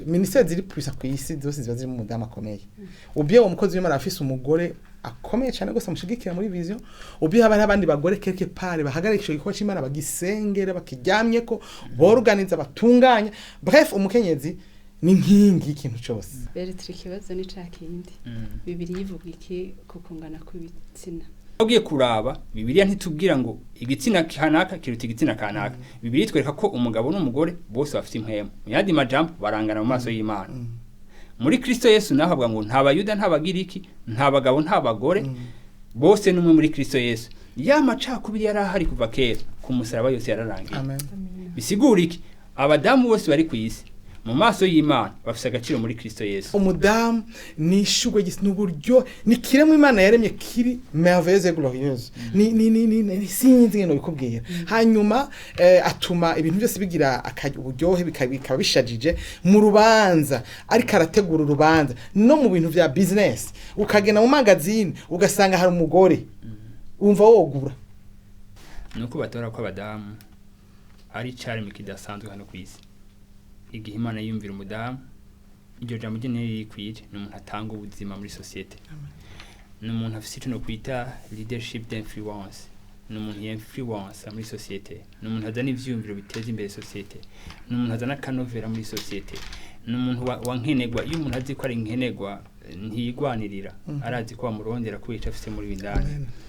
Ministeri ziri puisa ku isi zose ziba ziri mu mudamu akomeye. Ubye uwo mukozi w'Imana afise umugore akomeye cyane gose amushigikira muri vision. Ubye haba n'abandi bagore quelque part bahagarika ico gikorwa c'Imana bagisengera bakiryamye ko borganiza batunganya. Bref umukenyezi ni nkingi ikintu cyose. Beretire ikibazo ni cakindi. Bibiri yivuga iki kukungana kw'ibitsina. Ugiye kuraba Bibiliya ntitubwira ngo igitsina kanaka kiruta igitsina kanaka. Bibiliya twereka ko umugabo n'umugore bose bafite impwemu. Mu yandi majambo barangana mu maso y'Imana. Muri Kristo Yesu naho avuga ngo nta bayuda nta bagiriki nta bagabo nta bagore bose numwe muri Kristo Yesu. Ya macakubiri yarahari kuva kera ku musaraba yose yararangiye. Amen. Bisigura iki? Abadamu bose bari ku isi mu maso y'Imana bafise agaciro muri Kristo Yesu. Umudamu ni ishugwe n'uburyo ni kiremwe Imana yaremye kiri merveilleuse et glorieuse. Ni sinzi ngeno bikubwira. Hanyuma atuma ibintu byose bigira uburyohe bikaba bishajije mu rubanza ariko arategura urubanza no mu bintu vya business ukagena mu magazine ugasanga hari umugore umva wogura nuko batora ko abadamu ari cyaremwe kidasanzwe hano ku isi. Igihe Imana yumvira umudamu iryo jambo rye rikwije n'umuntu atanga ubuzima muri societe. N'umuntu afite icyo no kwita leadership d'influence. N'umuntu y'influence muri societe. N'umuntu azana ivyumviro biteza imbere societe. N'umuntu azana kanovera muri societe. N'umuntu wankenegwa iyo umuntu azi ko ari nkenegwa ntiyigwanirira arazi ko bamurondera kwica afite muri bindani.